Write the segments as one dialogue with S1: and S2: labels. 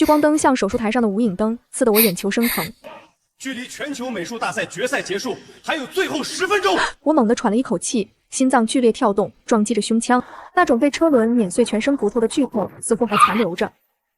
S1: 聚光灯像手术台上的无影灯，刺得我眼球生疼。
S2: 距离全球美术大赛决赛结束还有最后10分钟，
S1: 我猛地喘了一口气，心脏剧烈跳动，撞击着胸腔，那种被车轮碾碎全身骨头的剧痛似乎还残留着。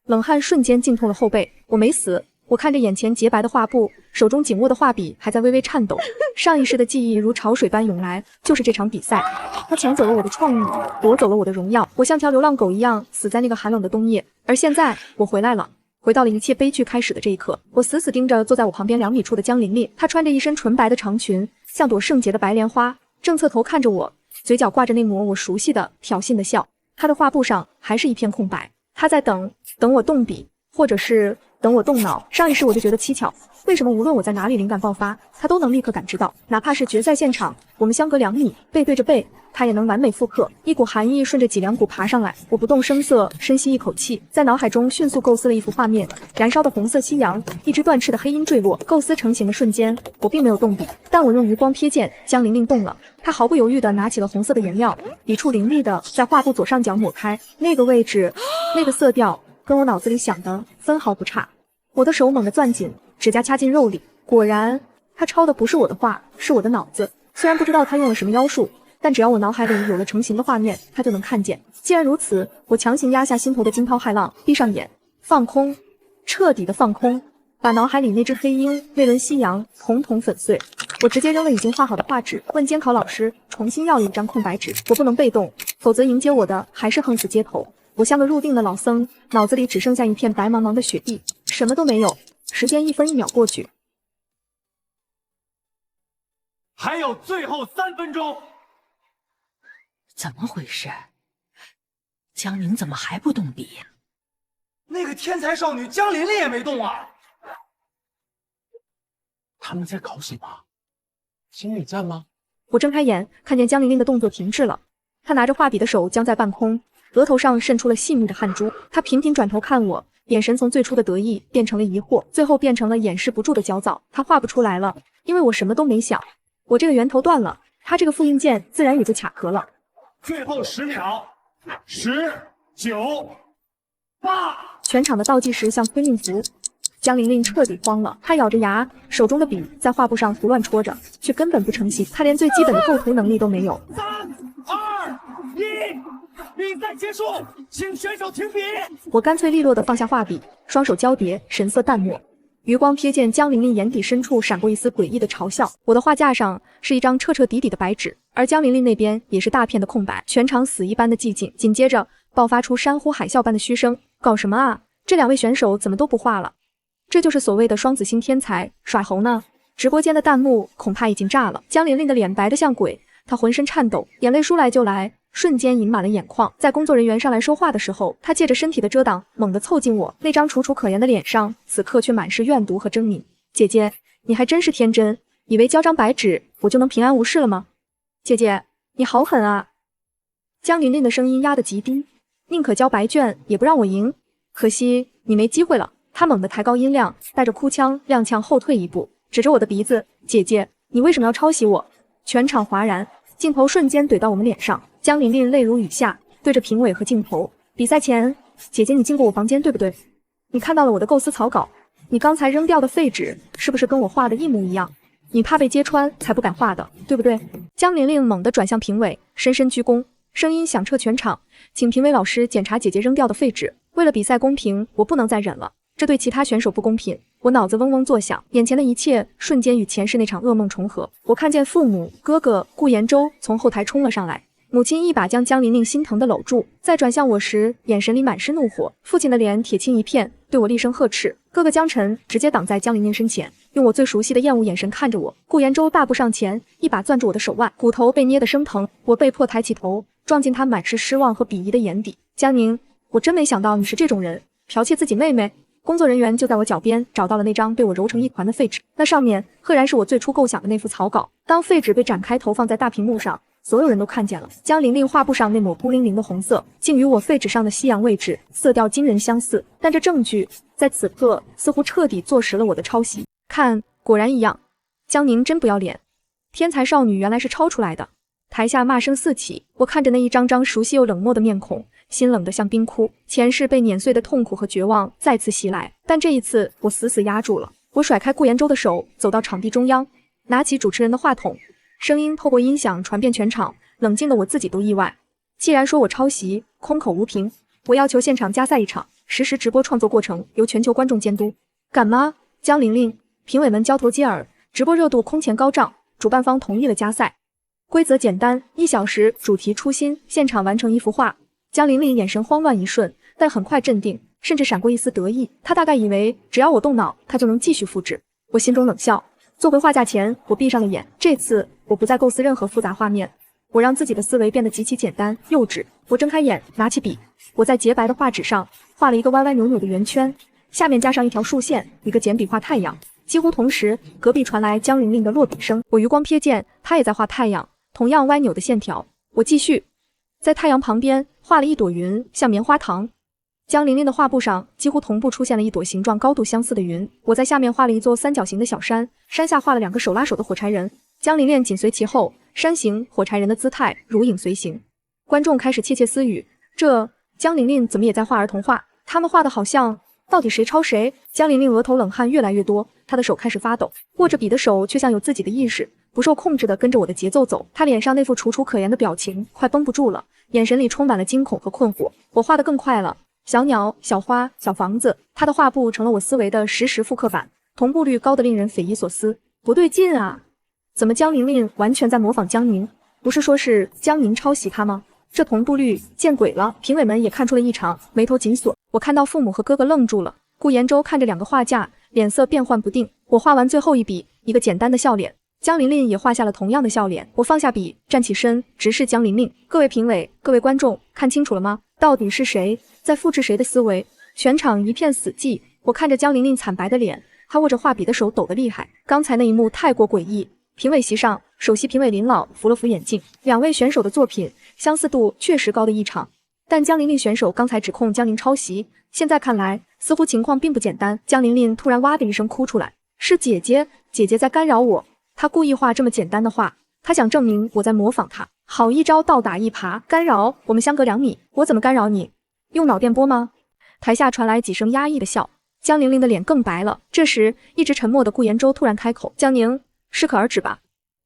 S1: 冷汗瞬间浸透了后背，我没死。我看着眼前洁白的画布，手中紧握的画笔还在微微颤抖。上一世的记忆如潮水般涌来，就是这场比赛，它抢走了我的创意，夺走了我的荣耀。我像条流浪狗一样死在那个寒冷的冬夜。而现在，我回来了。回到了一切悲剧开始的这一刻，我死死盯着坐在我旁边2米处的江琳琳，她穿着一身纯白的长裙，像朵圣洁的白莲花，正侧头看着我，嘴角挂着那抹我熟悉的挑衅的笑。她的画布上还是一片空白，她在等我动笔，或者是等我动脑。上一世我就觉得蹊跷，为什么无论我在哪里灵感爆发，她都能立刻感知到，哪怕是决赛现场，我们相隔2米，背对着背，他也能完美复刻。一股寒意顺着脊梁骨爬上来，我不动声色，深吸一口气，在脑海中迅速构思了一幅画面：燃烧的红色夕阳，一只断翅的黑鹰坠落。构思成型的瞬间，我并没有动笔，但我用余光瞥见江琳琳动了。她毫不犹豫地拿起了红色的颜料，笔触凌厉地在画布左上角抹开，那个位置，那个色调，跟我脑子里想的分毫不差。我的手猛地攥紧，指甲掐进肉里，果然，她抄的不是我的画，是我的脑子。虽然不知道她用了什么妖术，但只要我脑海里有了成型的画面，他就能看见。既然如此，我强行压下心头的惊涛骇浪，闭上眼，放空，彻底的放空，把脑海里那只黑鹰、那轮夕阳统统粉碎。我直接扔了已经画好的画纸，问监考老师重新要了一张空白纸。我不能被动，否则迎接我的还是横死街头。我像个入定的老僧，脑子里只剩下一片白茫茫的雪地，什么都没有。时间1分1秒过去，
S2: 还有最后3分钟。
S3: 怎么回事？江宁怎么还不动笔？
S2: 那个天才少女江琳琳也没动啊！
S4: 他们在搞什么？心理战吗？
S1: 我睁开眼，看见江琳琳的动作停滞了，她拿着画笔的手僵在半空，额头上渗出了细密的汗珠。她频频转头看我，眼神从最初的得意变成了疑惑，最后变成了掩饰不住的焦躁。她画不出来了，因为我什么都没想。我这个源头断了，她这个复印件自然也就卡壳了。
S2: 最后10秒，10、9、8。
S1: 全场的倒计时像催命符，江琳琳彻底慌了。她咬着牙，手中的笔在画布上胡乱戳着，却根本不成型。她连最基本的构图能力都没有。
S2: 3、2、1，比赛结束，请选手停笔。
S1: 我干脆利落地放下画笔，双手交叠，神色淡漠。余光瞥见江琳琳眼底深处闪过一丝诡异的嘲笑。我的画架上是一张彻彻底底的白纸，而江琳琳那边也是大片的空白，全场死一般的寂静。紧接着爆发出山呼海啸般的嘘声：搞什么啊？这2位选手怎么都不画了？这就是所谓的双子星天才耍猴呢？直播间的弹幕恐怕已经炸了。江琳琳的脸白得像鬼，她浑身颤抖，眼泪说来就来，瞬间盈满了眼眶。在工作人员上来说话的时候，她借着身体的遮挡，猛地凑近我，那张楚楚可怜的脸上此刻却满是怨毒和狰狞。姐姐，你还真是天真，以为交张白纸我就能平安无事了吗？姐姐，你好狠啊！江琳琳的声音压得极低，宁可交白卷也不让我赢，可惜你没机会了。她猛地抬高音量，带着哭腔踉跄后退一步，指着我的鼻子：姐姐，你为什么要抄袭我？全场哗然，镜头瞬间怼到我们脸上。江琳琳泪如雨下，对着评委和镜头：比赛前，姐姐你进过我房间对不对？你看到了我的构思草稿，你刚才扔掉的废纸是不是跟我画的一模一样？你怕被揭穿才不敢画的，对不对？江琳琳猛地转向评委，深深鞠躬，声音响彻全场，请评委老师检查姐姐扔掉的废纸。为了比赛公平，我不能再忍了，这对其他选手不公平。我脑子嗡嗡作响，眼前的一切瞬间与前世那场噩梦重合。我看见父母、哥哥顾延洲从后台冲了上来，母亲一把将江琳琳心疼地搂住，再转向我时，眼神里满是怒火。父亲的脸铁青一片，对我厉声呵斥。哥哥江晨直接挡在江琳琳身前，用我最熟悉的厌恶眼神看着我。顾延洲大步上前，一把攥住我的手腕，骨头被捏得生疼。我被迫抬起头，撞进他满是失望和鄙夷的眼底。江宁，我真没想到你是这种人，剽窃自己妹妹。工作人员就在我脚边找到了那张被我揉成一团的废纸，那上面赫然是我最初构想的那幅草稿。当废纸被展开投放在大屏幕上，所有人都看见了江琳琳画布上那抹孤零零的红色，竟与我废纸上的夕阳位置色调惊人相似。但这证据在此刻似乎彻底坐实了我的抄袭。看，果然一样。江宁真不要脸，天才少女原来是抄出来的。台下骂声四起，我看着那一张张熟悉又冷漠的面孔，心冷得像冰窟。前世被碾碎的痛苦和绝望再次袭来，但这一次我死死压住了。我甩开顾延洲的手，走到场地中央，拿起主持人的话筒，声音透过音响传遍全场，冷静的我自己都意外。既然说我抄袭，空口无凭，我要求现场加赛一场，实时直播创作过程，由全球观众监督。敢吗？江玲玲，评委们交头接耳，直播热度空前高涨，主办方同意了加赛。规则简单，1小时，主题初心，现场完成1幅画。江玲玲眼神慌乱一瞬，但很快镇定，甚至闪过一丝得意。她大概以为只要我动脑，她就能继续复制。我心中冷笑，坐回画架前，我闭上了眼。这次我不再构思任何复杂画面，我让自己的思维变得极其简单幼稚。我睁开眼，拿起笔，我在洁白的画纸上画了一个歪歪扭扭的圆圈，下面加上一条竖线，一个简笔画太阳。几乎同时，隔壁传来江玲玲的落笔声。我余光瞥见，她也在画太阳，同样歪扭的线条。我继续在太阳旁边画了一朵云，像棉花糖。江玲玲的画布上几乎同步出现了一朵形状高度相似的云。我在下面画了一座三角形的小山，山下画了2个手拉手的火柴人，江玲玲紧随其后，山形火柴人的姿态如影随形。观众开始窃窃私语，这江玲玲怎么也在画儿童画？他们画的好像，到底谁抄谁？江玲玲额头冷汗越来越多，她的手开始发抖，握着笔的手却像有自己的意识，不受控制地跟着我的节奏走。她脸上那副楚楚可怜的表情快绷不住了，眼神里充满了惊恐和困惑。我画得更快了，小鸟、小花、小房子，她的画布成了我思维的实时复刻版，同步率高得令人匪夷所思。不对劲啊，怎么江玲玲完全在模仿江宁？不是说是江宁抄袭她吗？这同步率见鬼了！评委们也看出了异常，眉头紧锁。我看到父母和哥哥愣住了，顾延洲看着2个画架，脸色变幻不定。我画完最后一笔，一个简单的笑脸，江玲玲也画下了同样的笑脸。我放下笔，站起身，直视江玲玲。各位评委，各位观众，看清楚了吗？到底是谁在复制谁的思维？全场一片死寂。我看着江玲玲惨白的脸，她握着画笔的手抖得厉害。刚才那一幕太过诡异。评委席上，首席评委林老扶了扶眼镜，2位选手的作品相似度确实高的异常，但江玲玲选手刚才指控江宁抄袭，现在看来似乎情况并不简单。江玲玲突然哇的一声哭出来，是姐姐，姐姐在干扰我，她故意画这么简单的画，她想证明我在模仿她。好一招倒打一耙，干扰？我们相隔2米，我怎么干扰你？用脑电波吗？台下传来几声压抑的笑，江玲玲的脸更白了。这时，一直沉默的顾延洲突然开口：“江宁，适可而止吧。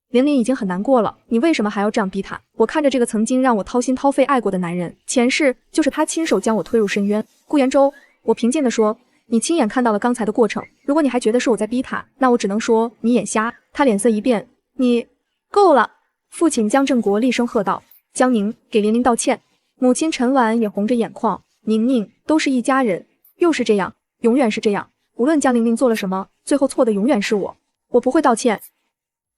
S1: 玲玲已经很难过了，你为什么还要这样逼她？我看着这个曾经让我掏心掏肺爱过的男人，前世就是他亲手将我推入深渊。”顾延洲，我平静地说：“你亲眼看到了刚才的过程，如果你还觉得是我在逼他，那我只能说你眼瞎。”他脸色一变：“你够了！”父亲江振国厉声喝道：“江宁，给玲玲道歉。”母亲陈婉也红着眼眶：“宁宁，都是一家人，又是这样，永远是这样。无论江玲玲做了什么，最后错的永远是我。我不会道歉。”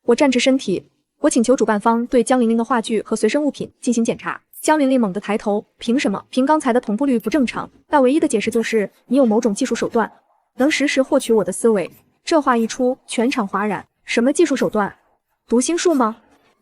S1: 我站直身体，我请求主办方对江玲玲的画具和随身物品进行检查。江玲玲猛地抬头：“凭什么？凭刚才的同步率不正常。那唯一的解释就是你有某种技术手段，能实时获取我的思维。”这话一出，全场哗然。什么技术手段？读心术吗？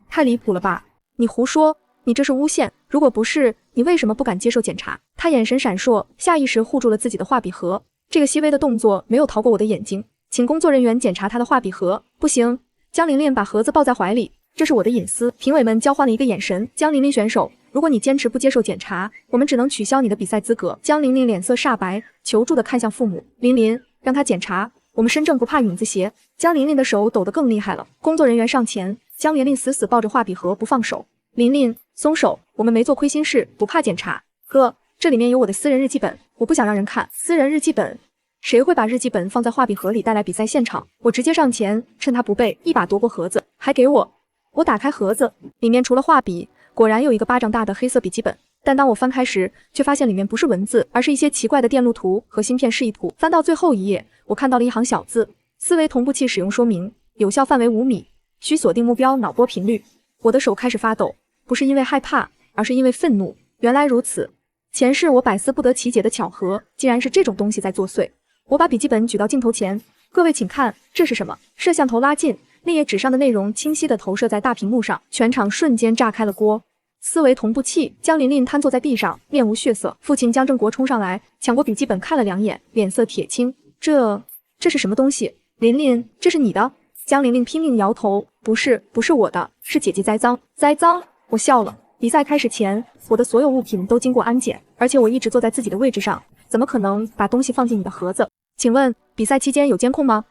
S1: 太离谱了吧！你胡说，你这是诬陷。如果不是，你为什么不敢接受检查？他眼神闪烁，下意识护住了自己的画笔盒。这个细微的动作没有逃过我的眼睛。请工作人员检查他的画笔盒。不行。江玲玲把盒子抱在怀里，这是我的隐私。评委们交换了一个眼神。江玲玲选手，如果你坚持不接受检查，我们只能取消你的比赛资格。江玲玲脸色煞白，求助地看向父母。琳琳，让他检查，我们身正不怕影子斜。江玲玲的手抖得更厉害了。工作人员上前，江玲玲死死抱着画笔盒不放手。琳琳，松手，我们没做亏心事，不怕检查。哥，这里面有我的私人日记本，我不想让人看。私人日记本？谁会把日记本放在画笔盒里带来比赛现场？我直接上前，趁他不备，一把夺过盒子，还给我。我打开盒子，里面除了画笔，果然有一个巴掌大的黑色笔记本。但当我翻开时，却发现里面不是文字，而是一些奇怪的电路图和芯片示意图。翻到最后一页，我看到了一行小字：思维同步器使用说明，有效范围5米，需锁定目标脑波频率。我的手开始发抖，不是因为害怕，而是因为愤怒。原来如此，前世我百思不得其解的巧合，竟然是这种东西在作祟。我把笔记本举到镜头前，各位请看，这是什么？摄像头拉近，那页纸上的内容清晰地投射在大屏幕上，全场瞬间炸开了锅。思维同步器。江玲玲瘫坐在地上，面无血色。父亲江正国冲上来，抢过笔记本看了2眼，脸色铁青。这是什么东西？玲玲，这是你的？江玲玲拼命摇头，不是我的，是姐姐栽赃。栽赃？我笑了，比赛开始前，我的所有物品都经过安检，而且我一直坐在自己的位置上，怎么可能把东西放进你的盒子？请问比赛期间有监控吗？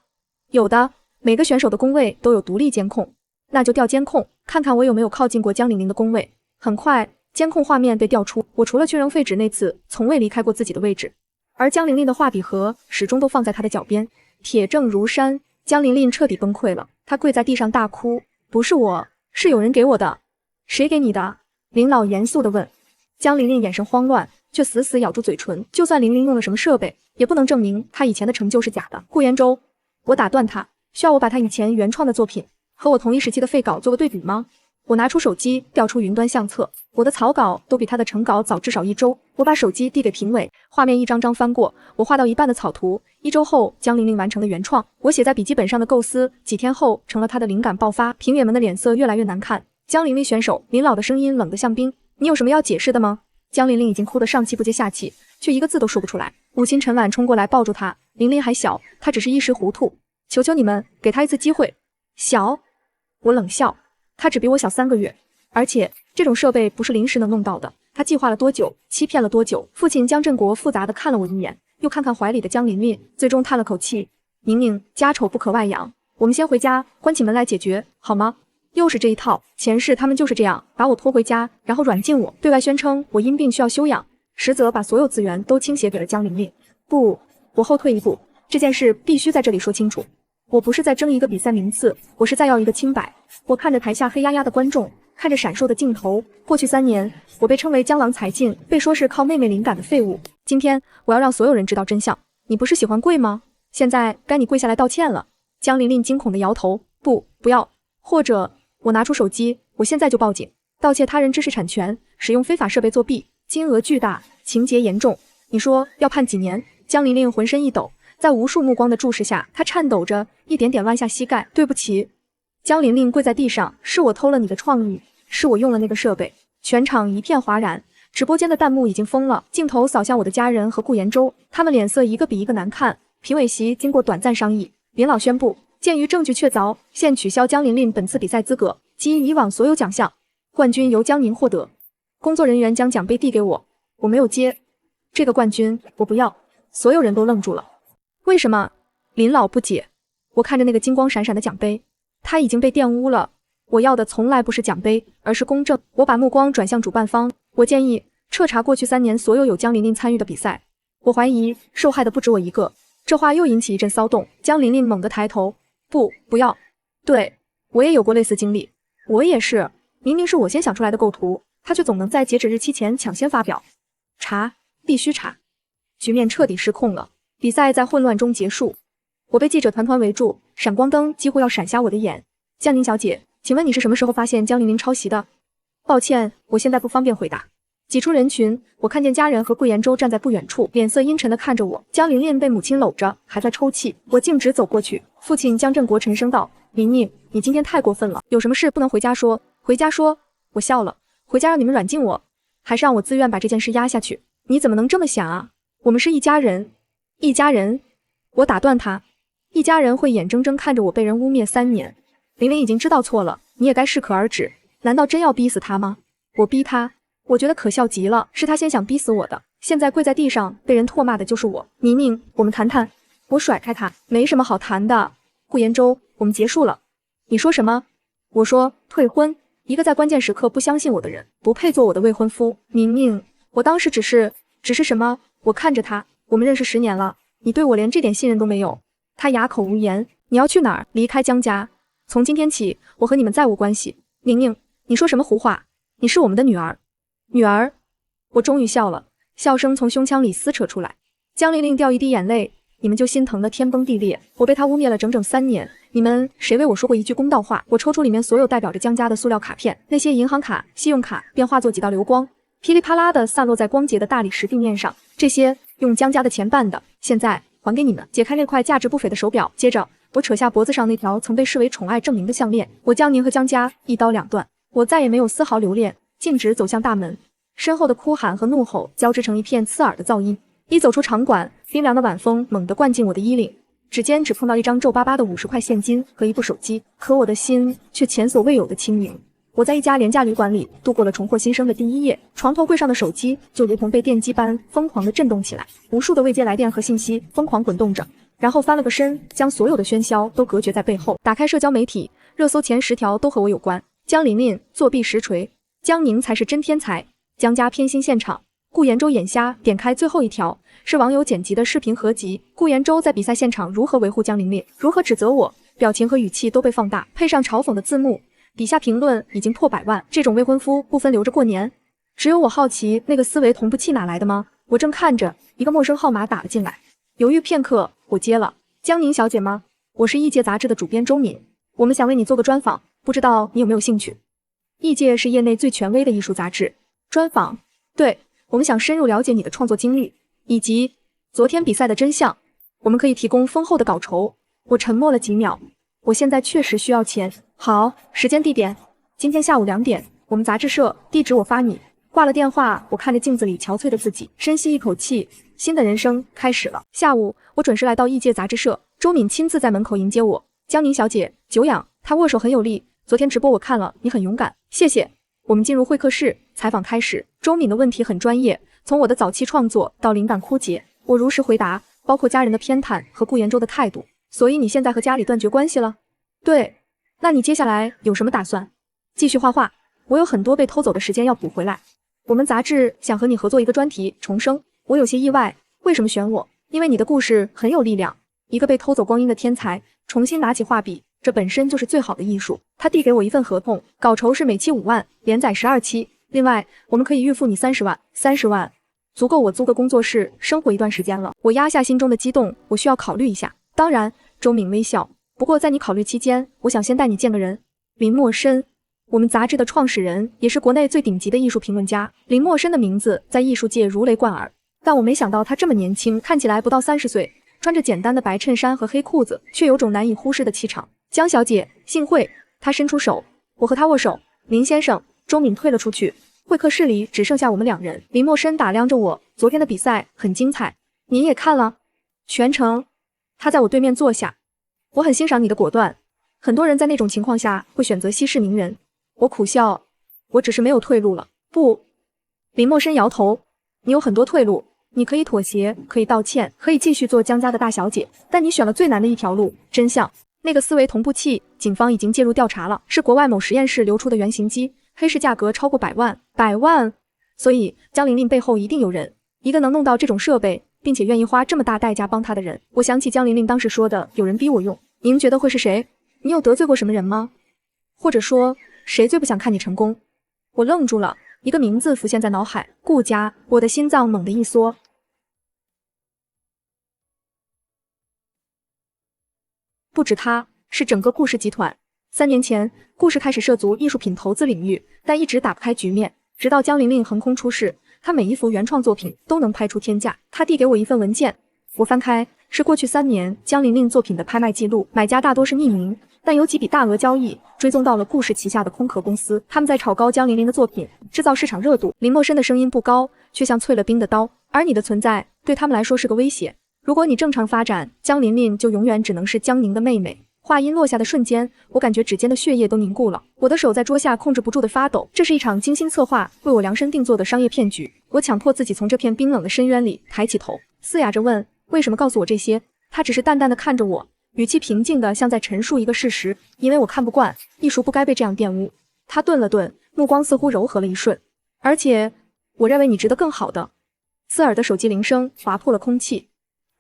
S1: 有的，每个选手的工位都有独立监控。那就调监控，看看我有没有靠近过江玲玲的工位。很快，监控画面被调出，我除了去扔废纸那次，从未离开过自己的位置。而江玲玲的画笔盒始终都放在她的脚边，铁证如山。江玲玲彻底崩溃了，她跪在地上大哭：“不是我，是有人给我的。”“谁给你的？”林老严肃地问。江玲玲眼神慌乱，却死死咬住嘴唇。就算玲玲用了什么设备，也不能证明她以前的成就是假的。顾延周，我打断他，需要我把他以前原创的作品和我同一时期的废稿做个对比吗？我拿出手机，调出云端相册，我的草稿都比他的成稿早至少1周。我把手机递给评委，画面一张张翻过，我画到一半的草图，1周后江玲玲完成了原创，我写在笔记本上的构思，几天后成了他的灵感爆发。评委们的脸色越来越难看。江玲玲选手林老的声音冷得像冰：“你有什么要解释的吗？”江玲玲已经哭得上气不接下气，却一个字都说不出来。母亲陈婉冲过来抱住她，玲玲还小，她只是一时糊涂，求求你们给她一次机会。小，我冷笑，她只比我小3个月，而且这种设备不是临时能弄到的。她计划了多久，欺骗了多久？父亲江振国复杂地看了我一眼，又看看怀里的江玲玲，最终叹了口气：“宁宁，家丑不可外扬，我们先回家，关起门来解决，好吗？”又是这一套，前世他们就是这样，把我拖回家，然后软禁我，对外宣称我因病需要休养，实则把所有资源都倾斜给了江玲玲。不，我后退一步，这件事必须在这里说清楚。我不是在争一个比赛名次，我是在要一个清白。我看着台下黑压压的观众，看着闪烁的镜头。过去3年，我被称为江郎才尽，被说是靠妹妹灵感的废物。今天，我要让所有人知道真相。你不是喜欢跪吗？现在该你跪下来道歉了。江玲玲惊恐地摇头：“不要。”或者我拿出手机，我现在就报警，盗窃他人知识产权，使用非法设备作弊，金额巨大，情节严重。你说要判几年？江玲玲浑身一抖，在无数目光的注视下，她颤抖着，一点点弯下膝盖。对不起。江玲玲跪在地上，是我偷了你的创意，是我用了那个设备。全场一片哗然，直播间的弹幕已经疯了，镜头扫向我的家人和顾延周，他们脸色一个比一个难看。评委席经过短暂商议，林老宣布，鉴于证据确凿，现取消江玲玲本次比赛资格，及以往所有奖项，冠军由江宁获得。工作人员将奖杯递给我，我没有接。这个冠军我不要。所有人都愣住了。为什么？林老不解。我看着那个金光闪闪的奖杯，它已经被玷污了。我要的从来不是奖杯，而是公正。我把目光转向主办方，我建议彻查过去3年所有有江玲玲参与的比赛。我怀疑受害的不止我一个。这话又引起一阵骚动。江玲玲猛地抬头，不要。对，我也有过类似经历。我也是，明明是我先想出来的构图，他却总能在截止日期前抢先发表。查，必须查。局面彻底失控了，比赛在混乱中结束。我被记者团团围住，闪光灯几乎要闪瞎我的眼。江宁小姐，请问你是什么时候发现江玲玲抄袭的？抱歉，我现在不方便回答。挤出人群，我看见家人和顾延周站在不远处，脸色阴沉地看着我。江玲玲被母亲搂着，还在抽泣。我径直走过去，父亲江振国沉声道：“玲玲，你今天太过分了，有什么事不能回家说？回家说。”我笑了，回家让你们软禁我，还是让我自愿把这件事压下去？你怎么能这么想啊？我们是一家人。一家人？我打断他，一家人会眼睁睁看着我被人污蔑3年。玲玲已经知道错了，你也该适可而止。难道真要逼死她吗？我逼她？我觉得可笑极了，是她先想逼死我的，现在跪在地上被人唾骂的就是我。宁宁，我们谈谈。我甩开她，没什么好谈的。顾延周，我们结束了。你说什么？我说退婚。一个在关键时刻不相信我的人，不配做我的未婚夫。宁宁，我当时只是什么？我看着他，我们认识10年了，你对我连这点信任都没有。他哑口无言。你要去哪儿？离开江家。从今天起，我和你们再无关系。宁宁，你说什么胡话？你是我们的女儿。女儿？我终于笑了，笑声从胸腔里撕扯出来。江玲玲掉一滴眼泪，你们就心疼得天崩地裂。我被她污蔑了整整3年，你们谁为我说过一句公道话？我抽出里面所有代表着江家的塑料卡片，那些银行卡、信用卡便化作几道流光，噼里啪啦的散落在光洁的大理石地面上。这些用江家的钱办的，现在还给你们。解开那块价值不菲的手表，接着我扯下脖子上那条曾被视为宠爱证明的项链。我将您和江家一刀两断。我再也没有丝毫留恋，径直走向大门。身后的哭喊和怒吼交织成一片刺耳的噪音。一走出场馆，冰凉的晚风猛地灌进我的衣领，指尖只碰到一张皱巴巴的50块现金和一部手机，可我的心却前所未有的轻盈。我在一家廉价旅馆里度过了重获新生的第一夜，床头柜上的手机就如同被电击般疯狂地震动起来，无数的未接来电和信息疯狂滚动着，然后翻了个身，将所有的喧嚣都隔绝在背后。打开社交媒体，热搜前10条都和我有关。江琳琳作弊实锤，江宁才是真天才，江家偏心现场，顾延周眼瞎。点开最后一条，是网友剪辑的视频合集，顾延周在比赛现场如何维护江琳琳，如何指责我，表情和语气都被放大，配上嘲讽的字幕。底下评论已经破100万，这种未婚夫不分留着过年。只有我好奇那个思维同步器哪来的吗？我正看着，一个陌生号码打了进来，犹豫片刻，我接了。江宁小姐吗？我是异界杂志的主编周敏，我们想为你做个专访，不知道你有没有兴趣？异界是业内最权威的艺术杂志，专访？对，我们想深入了解你的创作经历，以及昨天比赛的真相，我们可以提供丰厚的稿酬。我沉默了几秒，我现在确实需要钱。好，时间地点，今天下午2点，我们杂志社，地址我发你。挂了电话，我看着镜子里憔悴的自己，深吸一口气，新的人生开始了。下午，我准时来到异界杂志社，周敏亲自在门口迎接我。江宁小姐，久仰。她握手很有力，昨天直播我看了，你很勇敢，谢谢。我们进入会客室，采访开始。周敏的问题很专业，从我的早期创作到灵感枯竭，我如实回答，包括家人的偏袒和顾延周的态度。所以你现在和家里断绝关系了？对。那你接下来有什么打算？继续画画，我有很多被偷走的时间要补回来。我们杂志想和你合作一个专题《重生》，我有些意外，为什么选我？因为你的故事很有力量，一个被偷走光阴的天才，重新拿起画笔，这本身就是最好的艺术。他递给我一份合同，稿酬是每期5万，连载12期。另外，我们可以预付你30万，30万足够我租个工作室生活一段时间了。我压下心中的激动，我需要考虑一下。当然，周敏微笑。不过在你考虑期间，我想先带你见个人。林默笙，我们杂志的创始人，也是国内最顶级的艺术评论家。林默笙的名字在艺术界如雷贯耳，但我没想到他这么年轻，看起来不到30岁，穿着简单的白衬衫和黑裤子，却有种难以忽视的气场。江小姐，幸会。他伸出手，我和他握手。林先生。周敏退了出去，会客室里只剩下我们2人。林默笙打量着我，昨天的比赛很精彩，您也看了？全程。他在我对面坐下。我很欣赏你的果断，很多人在那种情况下会选择息事宁人。我苦笑，我只是没有退路了。不，林默笙摇头，你有很多退路，你可以妥协，可以道歉，可以继续做江家的大小姐，但你选了最难的一条路，真相。那个思维同步器，警方已经介入调查了，是国外某实验室流出的原型机，黑市价格超过100万，100万。所以江琳琳背后一定有人，一个能弄到这种设备并且愿意花这么大代价帮他的人。我想起江琳琳当时说的，有人逼我用。您觉得会是谁？你有得罪过什么人吗？或者说，谁最不想看你成功？我愣住了，一个名字浮现在脑海，顾家。我的心脏猛地一缩。不止他，是整个顾氏集团。3年前，顾氏开始涉足艺术品投资领域，但一直打不开局面，直到江琳琳横空出世，她每一幅原创作品都能拍出天价。她递给我一份文件，我翻开，是过去3年江琳琳作品的拍卖记录，买家大多是匿名，但有几笔大额交易追踪到了顾氏旗下的空壳公司，他们在炒高江琳琳的作品，制造市场热度。林默笙的声音不高，却像淬了冰的刀，而你的存在对他们来说是个威胁。如果你正常发展，江琳琳就永远只能是江宁的妹妹。话音落下的瞬间，我感觉指尖的血液都凝固了，我的手在桌下控制不住的发抖。这是一场精心策划、为我量身定做的商业骗局。我强迫自己从这片冰冷的深渊里抬起头，嘶哑着问：为什么告诉我这些？他只是淡淡的看着我，语气平静的像在陈述一个事实。因为我看不惯，艺术不该被这样玷污。他顿了顿，目光似乎柔和了一瞬。而且，我认为你值得更好的。刺耳的手机铃声划破了空气，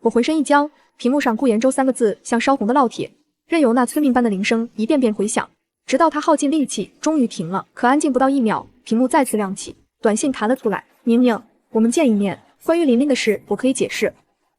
S1: 我浑身一僵，屏幕上顾延周3个字像烧红的烙铁，任由那催命般的铃声一遍遍回响，直到他耗尽力气，终于停了。可安静不到1秒，屏幕再次亮起，短信弹了出来：宁宁，我们见一面，关于琳琳的事我可以解释。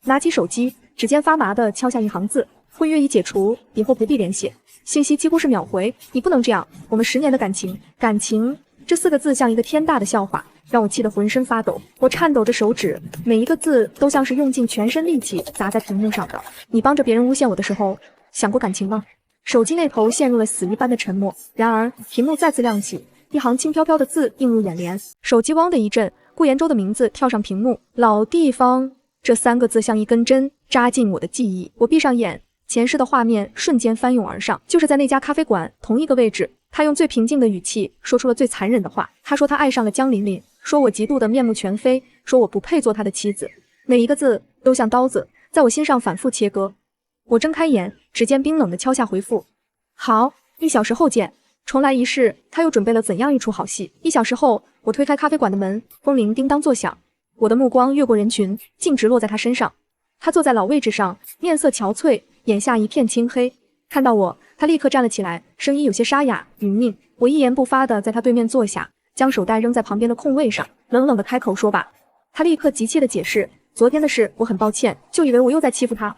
S1: 拿起手机，指尖发麻的敲下一行字：婚约已解除，以后不必联系。信息几乎是秒回：你不能这样，我们10年的感情。感情这4个字像一个天大的笑话，让我气得浑身发抖。我颤抖着手指，每一个字都像是用尽全身力气砸在屏幕上的。你帮着别人诬陷我的时候，想过感情吗？手机那头陷入了死一般的沉默。然而屏幕再次亮起，一行轻飘飘的字映入眼帘。手机汪的一震，顾延周的名字跳上屏幕。老地方，这3个字像一根针扎进我的记忆。我闭上眼，前世的画面瞬间翻涌而上，就是在那家咖啡馆同一个位置，他用最平静的语气说出了最残忍的话。他说他爱上了江琳琳，说我嫉妒得面目全非，说我不配做他的妻子。每一个字都像刀子，在我心上反复切割。我睁开眼，指尖冰冷地敲下回复：好，1小时后见。重来一世，他又准备了怎样一出好戏？1小时后，我推开咖啡馆的门，风铃叮当作响。我的目光越过人群，径直落在他身上。他坐在老位置上，面色憔悴，眼下一片青黑。看到我，他立刻站了起来，声音有些沙哑：云宁。我一言不发地在他对面坐下，将手袋扔在旁边的空位上，冷冷地开口说吧。他立刻急切地解释：昨天的事我很抱歉，就以为我又在欺负他。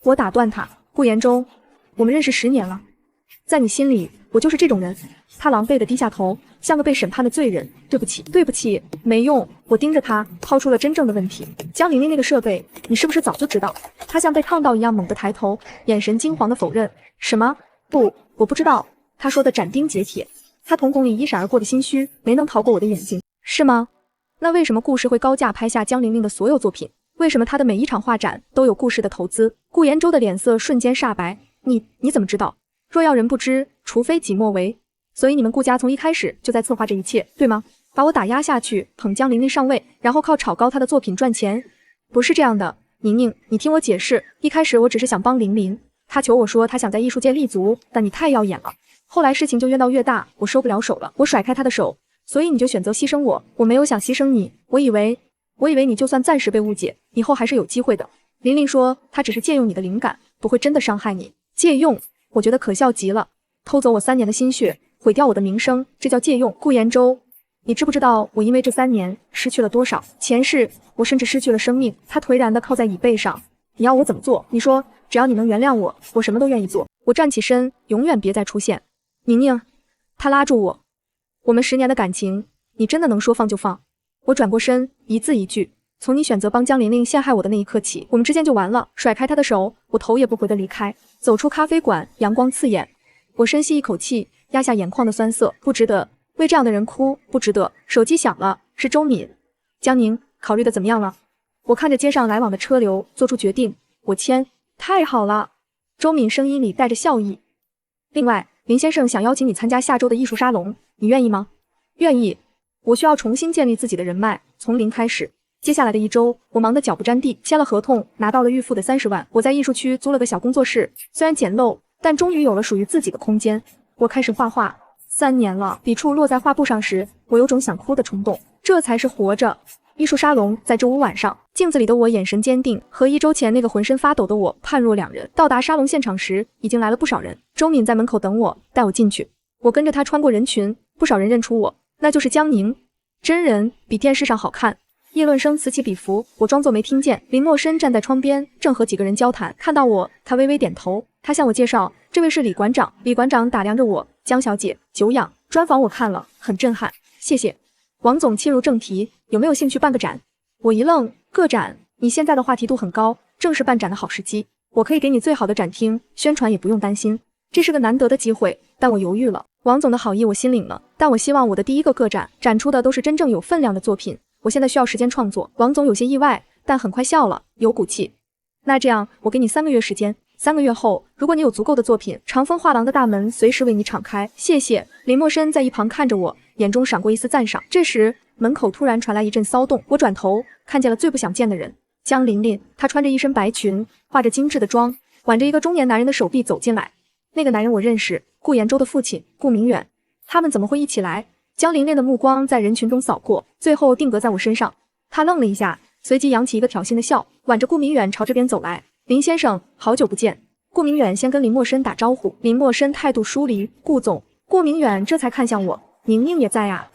S1: 我打断他：顾延州，我们认识10年了，在你心里我就是这种人。他狼狈地低下头，像个被审判的罪人。对不起，对不起，没用。我盯着他，抛出了真正的问题：江琳琳那个设备，你是不是早就知道？他像被烫到一样猛地抬头，眼神惊惶地否认：什么？不，我不知道。他说的斩钉截铁，他瞳孔里一闪而过的心虚没能逃过我的眼睛。是吗？那为什么顾氏会高价拍下江琳琳的所有作品？为什么他的每一场画展都有顾氏的投资？顾延州的脸色瞬间煞白。你怎么知道？若要人不知，除非己莫为。所以你们顾家从一开始就在策划这一切，对吗？把我打压下去，捧江琳琳上位，然后靠炒高她的作品赚钱？不是这样的，宁宁，你听我解释。一开始我只是想帮琳琳，她求我说她想在艺术界立足，但你太耀眼了。后来事情就越闹越大，我收不了手了，我甩开她的手，所以你就选择牺牲我。我没有想牺牲你，我以为你就算暂时被误解，以后还是有机会的。琳琳说她只是借用你的灵感，不会真的伤害你。借用，我觉得可笑极了。偷走我3年的心血，毁掉我的名声，这叫借用。顾延州，你知不知道我因为这3年失去了多少？前世我甚至失去了生命。他颓然地靠在椅背上。你要我怎么做？你说，只要你能原谅我，我什么都愿意做。我站起身，永远别再出现。宁宁，他拉住我。我们10年的感情，你真的能说放就放？我转过身，一字一句：从你选择帮江琳琳陷害我的那一刻起，我们之间就完了。甩开他的手，我头也不回地离开，走出咖啡馆，阳光刺眼。我深吸一口气，压下眼眶的酸涩。不值得，为这样的人哭，不值得。手机响了，是周敏。江宁，考虑的怎么样了？我看着街上来往的车流，做出决定。我签。太好了。周敏声音里带着笑意。另外，林先生想邀请你参加下周的艺术沙龙，你愿意吗？愿意。我需要重新建立自己的人脉，从零开始。接下来的1周，我忙得脚不沾地，签了合同，拿到了预付的30万。我在艺术区租了个小工作室，虽然简陋，但终于有了属于自己的空间。我开始画画，3年了。笔触落在画布上时，我有种想哭的冲动。这才是活着。艺术沙龙在周5晚上，镜子里的我眼神坚定，和1周前那个浑身发抖的我判若两人。到达沙龙现场时，已经来了不少人。周敏在门口等我，带我进去。我跟着他穿过人群，不少人认出我，那就是江宁。真人比电视上好看。议论声此起彼伏，我装作没听见。林默笙站在窗边，正和几个人交谈，看到我，他微微点头。他向我介绍，这位是李馆长。李馆长打量着我，江小姐，久仰。专访我看了，很震撼，谢谢。王总切入正题，有没有兴趣办个展？我一愣，个展？你现在的话题度很高，正是办展的好时机。我可以给你最好的展厅，宣传也不用担心。这是个难得的机会，但我犹豫了。王总的好意我心领了，但我希望我的第一个个展展出的都是真正有分量的作品。我现在需要时间创作。王总有些意外，但很快笑了，有骨气。那这样，我给你3个月时间。3个月后，如果你有足够的作品，长风画廊的大门随时为你敞开。谢谢。林默笙在一旁看着我，眼中闪过一丝赞赏。这时，门口突然传来一阵骚动，我转头看见了最不想见的人，江琳琳。她穿着一身白裙，化着精致的妆，挽着一个中年男人的手臂走进来。那个男人我认识，顾延州的父亲顾明远。他们怎么会一起来？江琳琳的目光在人群中扫过，最后定格在我身上。他愣了一下，随即扬起一个挑衅的笑，挽着顾明远朝这边走来。林先生，好久不见。顾明远先跟林默笙打招呼，林默笙态度疏离。顾总。顾明远这才看向我，宁宁也在啊。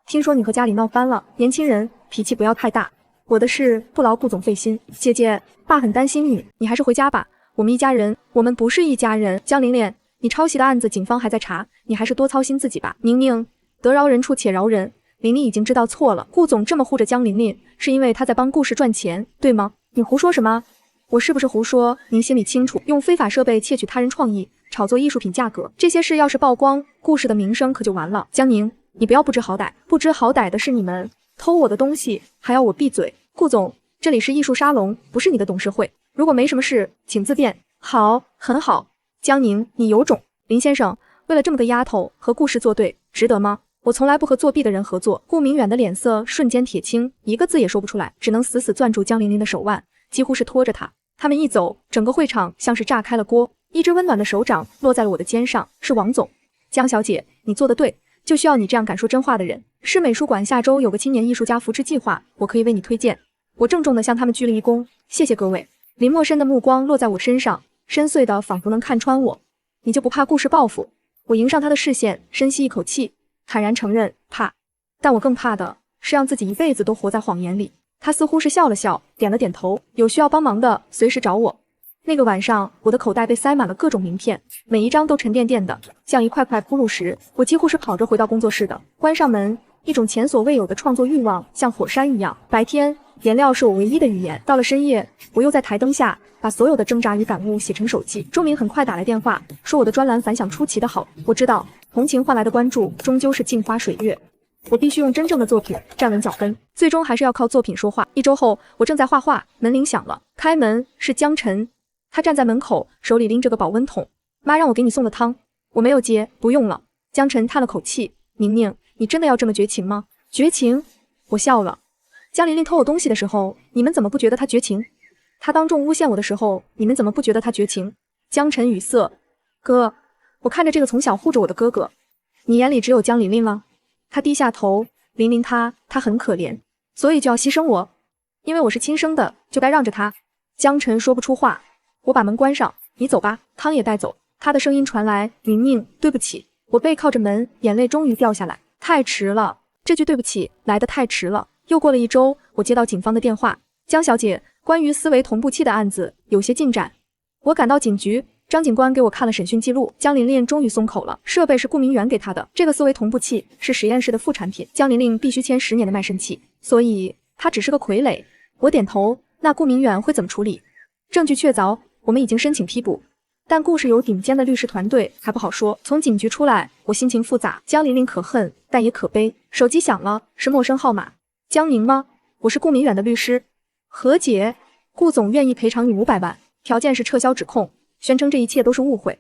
S1: 听说你和家里闹翻了，年轻人脾气不要太大。我的事不劳顾总费心。姐姐，爸很担心你，你还是回家吧。我们一家人。我们不是一家人。江琳琳，你抄袭的案子警方还在查，你还是多操心自己吧。宁宁，得饶人处且饶人。琳琳已经知道错了。顾总这么护着江琳琳，是因为他在帮顾氏赚钱，对吗？你胡说什么？我是不是胡说？您心里清楚。用非法设备窃取他人创意，炒作艺术品价格，这些事要是曝光，顾氏的名声可就完了。江宁，你不要不知好歹。不知好歹的是你们，偷我的东西还要我闭嘴。顾总，这里是艺术沙龙，不是你的董事会。如果没什么事，请自便。好，很好。江宁，你有种。林先生，为了这么个丫头和顾氏作对，值得吗？我从来不和作弊的人合作。顾明远的脸色瞬间铁青，一个字也说不出来，只能死死攥住江玲玲的手腕，几乎是拖着她。他们一走，整个会场像是炸开了锅，一只温暖的手掌落在了我的肩上。是王总。江小姐，你做得对，就需要你这样敢说真话的人。市美术馆下周有个青年艺术家扶持计划，我可以为你推荐。我郑重地向他们鞠了一躬，谢谢各位。林默深的目光落在我身上，深邃的仿佛能看穿我。你就不怕顾氏报复？我迎上他的视线，深吸一口气，坦然承认怕，但我更怕的是让自己一辈子都活在谎言里。他似乎是笑了笑，点了点头，有需要帮忙的随时找我。那个晚上，我的口袋被塞满了各种名片，每一张都沉甸甸的，像一块块铺路石。我几乎是跑着回到工作室的，关上门，一种前所未有的创作欲望像火山一样。白天，颜料是我唯一的语言，到了深夜，我又在台灯下把所有的挣扎与感悟写成手记。周明很快打来电话，说我的专栏反响出奇的好。我知道，同情换来的关注终究是镜花水月。我必须用真正的作品站稳脚跟，最终还是要靠作品说话。1周后，我正在画画，门铃响了，开门是江晨，他站在门口，手里拎着个保温桶。妈让我给你送的汤。我没有接，不用了。江晨叹了口气，宁宁，你真的要这么绝情吗？绝情？我笑了。江琳琳偷我东西的时候，你们怎么不觉得她绝情？她当众诬陷我的时候，你们怎么不觉得她绝情？江晨语塞，哥，我看着这个从小护着我的哥哥，你眼里只有江琳琳了？他低下头，琳琳她很可怜，所以就要牺牲我，因为我是亲生的，就该让着她。江晨说不出话，我把门关上，你走吧，汤也带走。他的声音传来，宁宁，对不起。我背靠着门，眼泪终于掉下来，太迟了，这句对不起来得太迟了。又过了1周，我接到警方的电话，江小姐，关于思维同步器的案子有些进展。我赶到警局，张警官给我看了审讯记录，江琳琳终于松口了。设备是顾明远给她的，这个思维同步器是实验室的副产品，江琳琳必须签10年的卖身契，所以她只是个傀儡。我点头，那顾明远会怎么处理？证据确凿，我们已经申请批捕，但顾氏有顶尖的律师团队，还不好说。从警局出来，我心情复杂，江琳琳可恨，但也可悲。手机响了，是陌生号码。江宁吗？我是顾明远的律师。和解，顾总愿意赔偿你500万，条件是撤销指控，宣称这一切都是误会。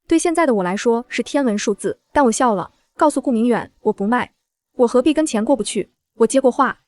S1: 对现在的我来说是天文数字，但我笑了，告诉顾明远我不卖，我何必跟钱过不去？我接过话，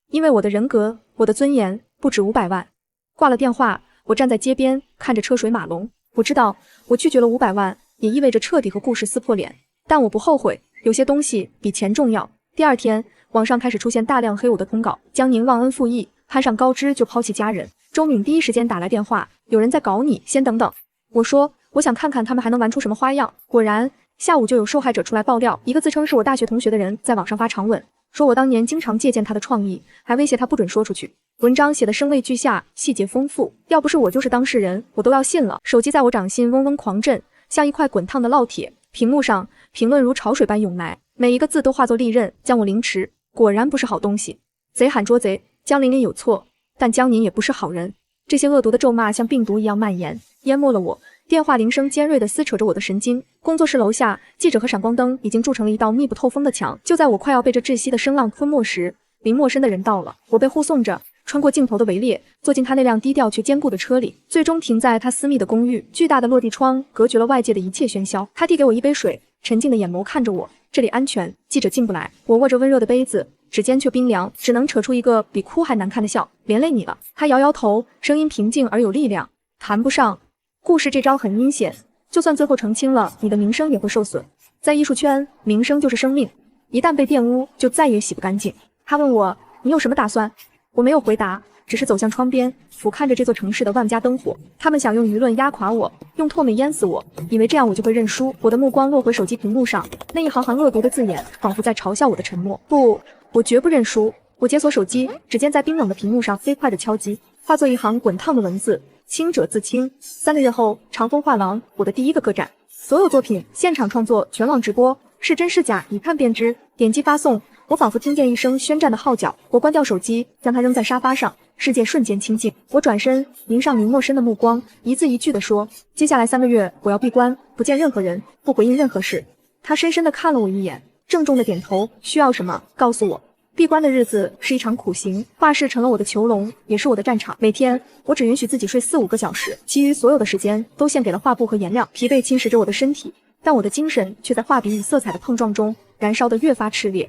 S1: 因为我的人格，我的尊严不止500万。挂了电话，我站在街边看着车水马龙。我知道我拒绝了500万，也意味着彻底和顾氏撕破脸，但我不后悔，有些东西比钱重要。第二天，网上开始出现大量黑我的通稿，江宁忘恩负义，攀上高枝就抛弃家人。周敏第一时间打来电话，有人在搞你，先等等。我说我想看看他们还能玩出什么花样。果然，下午就有受害者出来爆料，一个自称是我大学同学的人在网上发长文，说我当年经常借鉴他的创意，还威胁他不准说出去。文章写得声泪俱下，细节丰富，要不是我就是当事人，我都要信了。手机在我掌心嗡嗡狂震，像一块滚烫的烙铁，屏幕上评论如潮水般涌来，每一个字都化作利刃将我凌迟。果然不是好东西，贼喊捉贼，江琳琳有错，但江宁也不是好人。这些恶毒的咒骂像病毒一样蔓延，淹没了我。电话铃声尖锐地撕扯着我的神经。工作室楼下，记者和闪光灯已经筑成了一道密不透风的墙。就在我快要被这窒息的声浪吞没时，林默深的人到了。我被护送着穿过镜头的围猎，坐进他那辆低调却坚固的车里，最终停在他私密的公寓。巨大的落地窗隔绝了外界的一切喧嚣。他递给我一杯水，沉静的眼眸看着我，这里安全，记者进不来。我握着温热的杯子，指尖却冰凉，只能扯出一个比哭还难看的笑。连累你了。他摇摇头，声音平静而有力量，谈不上。顾氏这招很阴险，就算最后澄清了，你的名声也会受损。在艺术圈，名声就是生命，一旦被玷污，就再也洗不干净。他问我，你有什么打算？我没有回答，只是走向窗边，俯瞰着这座城市的万家灯火。他们想用舆论压垮我，用唾沫淹死我，以为这样我就会认输。我的目光落回手机屏幕上，那一行行恶毒的字眼，仿佛在嘲笑我的沉默。不，我绝不认输。我解锁手机，指尖在冰冷的屏幕上飞快地敲击，化作一行滚烫的文字。清者自清。3个月后，长风画廊，我的第一个个展，所有作品现场创作，全网直播，是真是假，一看便知。点击发送，我仿佛听见一声宣战的号角。我关掉手机，将它扔在沙发上，世界瞬间清静。我转身，迎上林默深的目光，一字一句地说：接下来3个月，我要闭关，不见任何人，不回应任何事。他深深地看了我一眼，郑重地点头。需要什么，告诉我。闭关的日子是一场苦行，画室成了我的囚笼，也是我的战场。每天我只允许自己睡4-5个小时，其余所有的时间都献给了画布和颜料。疲惫侵蚀着我的身体，但我的精神却在画笔与色彩的碰撞中燃烧得越发炽烈。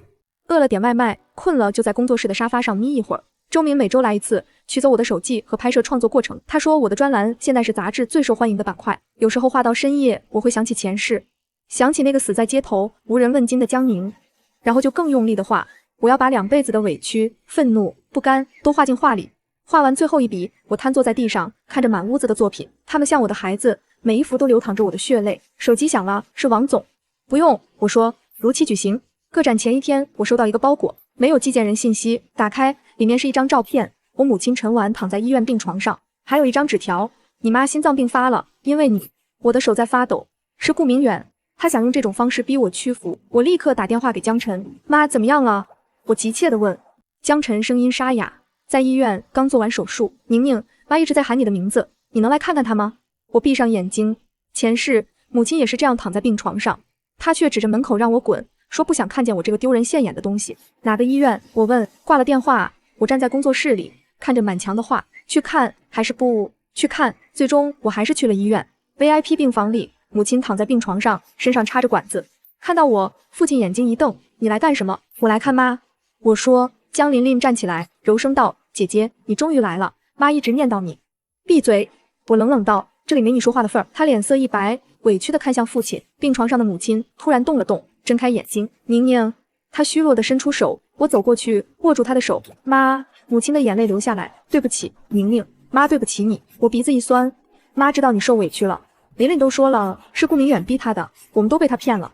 S1: 饿了点外卖，困了就在工作室的沙发上眯一会儿。周明每周来一次，取走我的手记和拍摄创作过程。他说我的专栏现在是杂志最受欢迎的板块。有时候画到深夜，我会想起前世，想起那个死在街头无人问津的江宁，然后就更用力的画。我要把2辈子的委屈、愤怒、不甘都画进画里。画完最后一笔，我瘫坐在地上，看着满屋子的作品，他们像我的孩子，每一幅都流淌着我的血泪。手机响了，是王总。不用，我说，如期举行。个展前一天，我收到一个包裹，没有寄件人信息，打开，里面是一张照片，我母亲陈婉躺在医院病床上，还有一张纸条，你妈心脏病发了，因为你。我的手在发抖，是顾明远，他想用这种方式逼我屈服。我立刻打电话给江晨，妈怎么样了？我急切地问。江晨声音沙哑，在医院刚做完手术。宁宁，妈一直在喊你的名字，你能来看看她吗？我闭上眼睛，前世母亲也是这样躺在病床上，她却指着门口让我滚，说不想看见我这个丢人现眼的东西。哪个医院？我问。挂了电话，我站在工作室里，看着满墙的画，去看还是不去看？最终我还是去了医院。VIP 病房里，母亲躺在病床上，身上插着管子。看到我，父亲眼睛一瞪，你来干什么？我来看妈。我说。江琳琳站起来，柔声道，姐姐，你终于来了，妈一直念叨你。闭嘴！我冷冷道，这里没你说话的份儿。她脸色一白，委屈地看向父亲。病床上的母亲突然动了动，睁开眼睛。宁宁，她虚弱地伸出手，我走过去，握住她的手。妈，母亲的眼泪流下来。对不起，宁宁，妈对不起你。我鼻子一酸，妈知道你受委屈了。琳琳都说了，是顾明远逼她的，我们都被他骗了。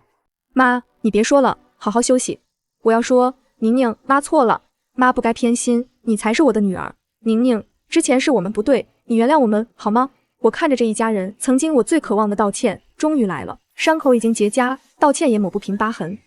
S1: 妈，你别说了，好好休息。我要说，宁宁，妈错了，妈不该偏心，你才是我的女儿。宁宁，之前是我们不对，你原谅我们好吗？我看着这一家人，曾经我最渴望的道歉终于来了，伤口已经结痂，道歉也抹不平疤痕。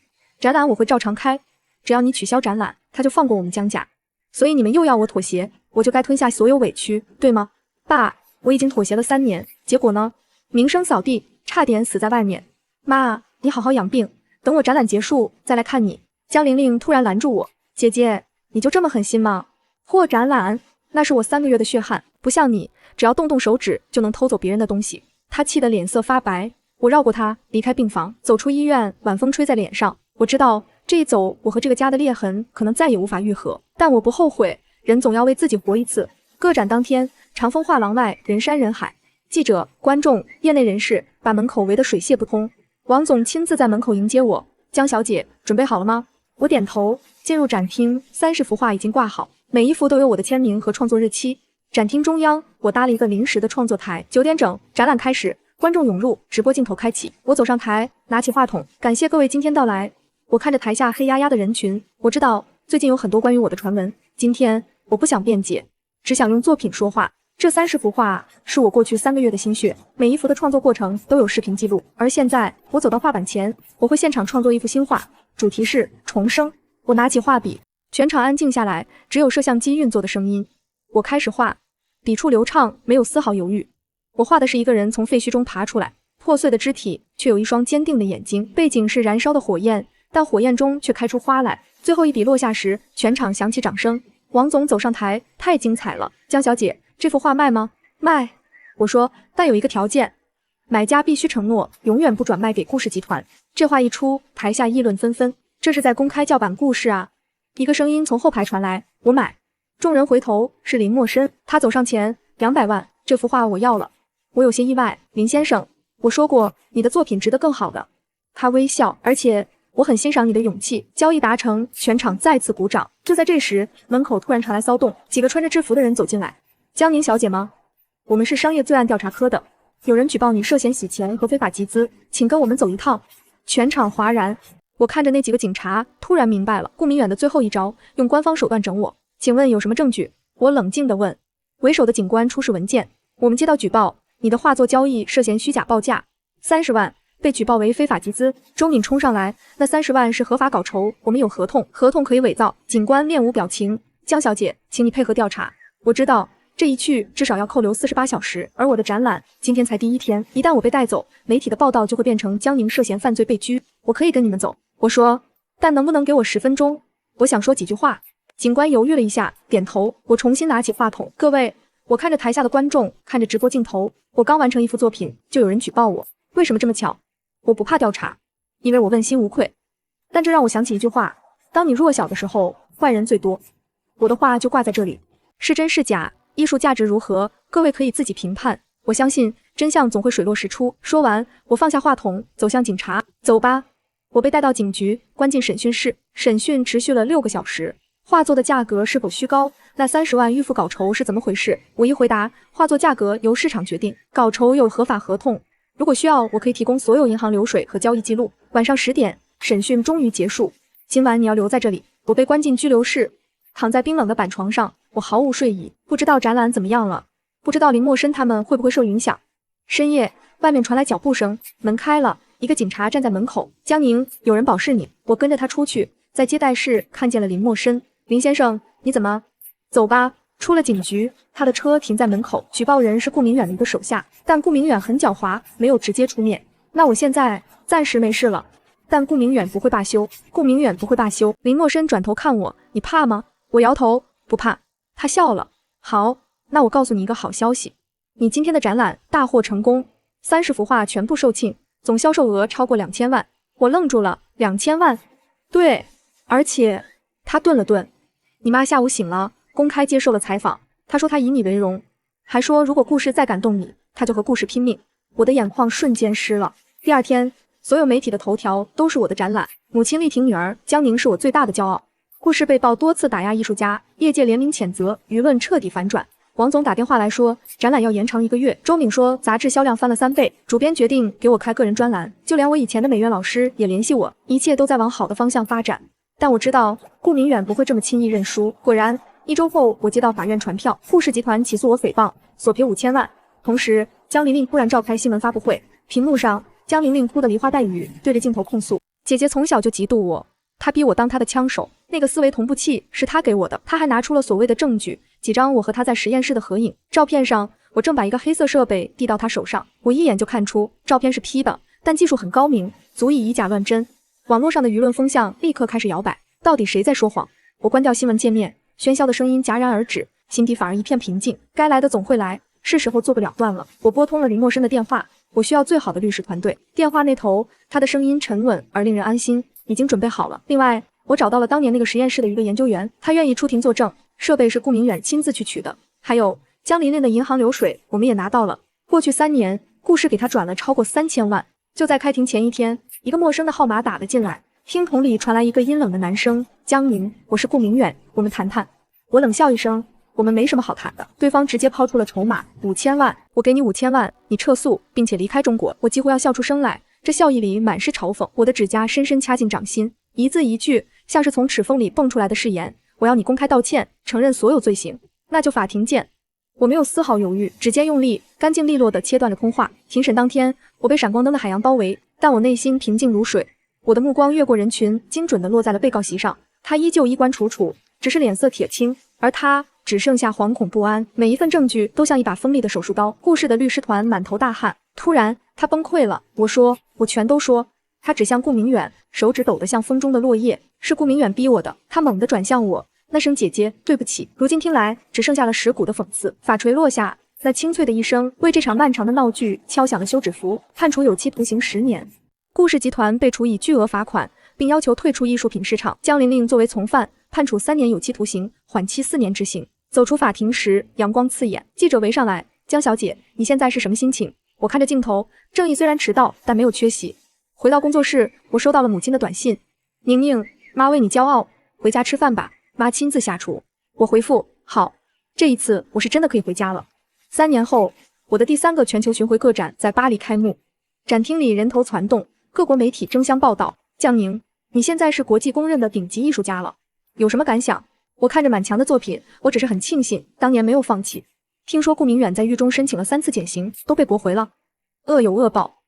S1: 展览我会照常开，只要你取消展览，他就放过我们江家。所以你们又要我妥协，我就该吞下所有委屈，对吗？爸，我已经妥协了3年，结果呢？名声扫地，差点死在外面。妈，你好好养病，等我展览结束再来看你。江玲玲突然拦住我，姐姐，你就这么狠心吗？破展览，那是我3个月的血汗，不像你，只要动动手指就能偷走别人的东西。她气得脸色发白，我绕过她，离开病房，走出医院，晚风吹在脸上。我知道这一走，我和这个家的裂痕可能再也无法愈合，但我不后悔，人总要为自己活一次。个展当天，长风画廊外人山人海。记者、观众、业内人士把门口围得水泄不通。王总亲自在门口迎接我，江小姐，准备好了吗？我点头。进入展厅，30幅画已经挂好，每一幅都有我的签名和创作日期。展厅中央，我搭了一个临时的创作台。9点整，展览开始，观众涌入，直播镜头开启。我走上台，拿起话筒，感谢各位今天到来。我看着台下黑压压的人群，我知道最近有很多关于我的传闻。今天我不想辩解，只想用作品说话。这30幅画是我过去3个月的心血，每一幅的创作过程都有视频记录。而现在我走到画板前，我会现场创作一幅新画，主题是重生。我拿起画笔，全场安静下来，只有摄像机运作的声音。我开始画，笔触流畅，没有丝毫犹豫。我画的是一个人从废墟中爬出来，破碎的肢体却有一双坚定的眼睛，背景是燃烧的火焰，但火焰中却开出花来。最后一笔落下时，全场响起掌声。王总走上台，太精彩了，江小姐，这幅画卖吗？卖，我说，但有一个条件，买家必须承诺永远不转卖给顾氏集团。这话一出，台下议论纷纷，这是在公开叫板顾氏啊！一个声音从后排传来，我买。众人回头，是林默笙，他走上前，200万，这幅画我要了。我有些意外，林先生，我说过你的作品值得更好的。他微笑，而且我很欣赏你的勇气。交易达成，全场再次鼓掌。就在这时，门口突然传来骚动，几个穿着制服的人走进来。江宁小姐吗？我们是商业罪案调查科的，有人举报你涉嫌洗钱和非法集资，请跟我们走一趟。全场哗然。我看着那几个警察，突然明白了顾明远的最后一招，用官方手段整我。请问有什么证据？我冷静地问。为首的警官出示文件，我们接到举报，你的画作交易涉嫌虚假报价，30万，被举报为非法集资。周敏冲上来，那30万是合法稿酬，我们有合同，合同可以伪造。警官面无表情。江小姐，请你配合调查。我知道这一去至少要扣留48小时，而我的展览今天才第1天，一旦我被带走，媒体的报道就会变成江宁涉嫌犯罪被拘。我可以跟你们走，我说，但能不能给我10分钟？我想说几句话。警官犹豫了一下，点头。我重新拿起话筒，各位，我看着台下的观众，看着直播镜头，我刚完成一幅作品，就有人举报我，为什么这么巧？我不怕调查，因为我问心无愧。但这让我想起一句话：当你弱小的时候，坏人最多。我的话就挂在这里，是真是假，艺术价值如何，各位可以自己评判。我相信真相总会水落石出。说完，我放下话筒，走向警察。走吧。我被带到警局，关进审讯室。审讯持续了6个小时。画作的价格是否虚高？那30万预付稿酬是怎么回事？我一回答，画作价格由市场决定，稿酬有合法合同。如果需要，我可以提供所有银行流水和交易记录。晚上10点，审讯终于结束。今晚你要留在这里。我被关进拘留室，躺在冰冷的板床上，我毫无睡意，不知道展览怎么样了，不知道林默笙他们会不会受影响。深夜，外面传来脚步声，门开了，一个警察站在门口。江宁，有人保释你。我跟着他出去，在接待室看见了林默笙。林先生，你怎么？走吧。出了警局，他的车停在门口。举报人是顾明远的一个手下，但顾明远很狡猾，没有直接出面。那我现在暂时没事了，但顾明远不会罢休。顾明远不会罢休。林默笙转头看我，你怕吗？我摇头，不怕。他笑了。好，那我告诉你一个好消息，你今天的展览大获成功，30幅画全部售罄，总销售额超过2000万。我愣住了，2000万？对，而且……他顿了顿。你妈下午醒了，公开接受了采访，她说她以你为荣，还说如果故事再感动你，她就和故事拼命。我的眼眶瞬间湿了。第二天，所有媒体的头条都是我的展览，母亲力挺女儿，江宁是我最大的骄傲。故事被曝多次打压艺术家，业界联名谴责，舆论彻底反转。王总打电话来说，展览要延长1个月。周敏说杂志销量翻了3倍，主编决定给我开个人专栏，就连我以前的美院老师也联系我，一切都在往好的方向发展。但我知道顾明远不会这么轻易认输。果然，1周后我接到法院传票，顾氏集团起诉我诽谤，索赔5000万。同时，江玲玲突然召开新闻发布会，屏幕上江玲玲哭得梨花带雨，对着镜头控诉：姐姐从小就嫉妒我，她逼我当她的枪手，那个思维同步器是她给我的。她还拿出了所谓的证据，几张我和她在实验室的合影。照片上，我正把一个黑色设备递到她手上，我一眼就看出照片是 P 的，但技术很高明，足以以假乱真。网络上的舆论风向立刻开始摇摆，到底谁在说谎？我关掉新闻界面，喧嚣的声音戛然而止，心底反而一片平静。该来的总会来，是时候做个了断了。我拨通了林默笙的电话，我需要最好的律师团队。电话那头，他的声音沉稳而令人安心，已经准备好了。另外，我找到了当年那个实验室的一个研究员，他愿意出庭作证，设备是顾明远亲自去取的。还有江琳琳的银行流水，我们也拿到了。过去3年，顾氏给他转了超过3000万。就在开庭前一天，一个陌生的号码打了进来，听筒里传来一个阴冷的男声：江宁，我是顾明远，我们谈谈。我冷笑一声，我们没什么好谈的。对方直接抛出了筹码，5000万，我给你5000万，你撤诉并且离开中国。我几乎要笑出声来，这笑意里满是嘲讽。我的指甲深深掐进掌心，一字一句像是从齿缝里蹦出来的誓言。我要你公开道歉，承认所有罪行，那就法庭见。我没有丝毫犹豫，指尖用力，干净利落地切断了通话。庭审当天，我被闪光灯的海洋包围，但我内心平静如水。我的目光越过人群，精准地落在了被告席上。他依旧衣冠楚楚，只是脸色铁青，而他只剩下惶恐不安。每一份证据都像一把锋利的手术刀。顾氏的律师团满头大汗。突然，他崩溃了。我说，我全都说。他指向顾明远，手指抖得像风中的落叶。是顾明远逼我的。他猛地转向我。那声姐姐，对不起，如今听来只剩下了蚀骨的讽刺。法锤落下，那清脆的一声为这场漫长的闹剧敲响了休止符，判处有期徒刑10年。顾氏集团被处以巨额罚款，并要求退出艺术品市场。江琳琳作为从犯，判处3年有期徒刑，缓期4年执行。走出法庭时，阳光刺眼，记者围上来：江小姐，你现在是什么心情？我看着镜头，正义虽然迟到，但没有缺席。回到工作室，我收到了母亲的短信：宁宁，妈为你骄傲，回家吃饭吧。妈亲自下厨。我回复好，这一次我是真的可以回家了。3年后，我的第3个全球巡回个展在巴黎开幕，展厅里人头攒动，各国媒体争相报道。江宁，你现在是国际公认的顶级艺术家了，有什么感想？我看着满墙的作品，我只是很庆幸当年没有放弃。听说顾明远在狱中申请了3次减刑，都被驳回了。恶有恶报，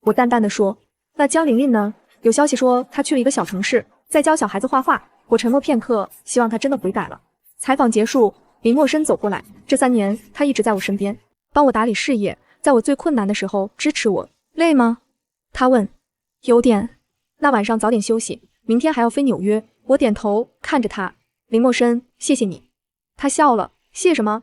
S1: 我淡淡的说。那江琳琳呢？有消息说她去了一个小城市，在教小孩子画画。我沉默片刻，希望他真的悔改了。采访结束，林默笙走过来。这3年，他一直在我身边，帮我打理事业，在我最困难的时候支持我。累吗？他问。有点。那晚上早点休息，明天还要飞纽约。我点头，看着他。林默笙，谢谢你。他笑了。谢什么？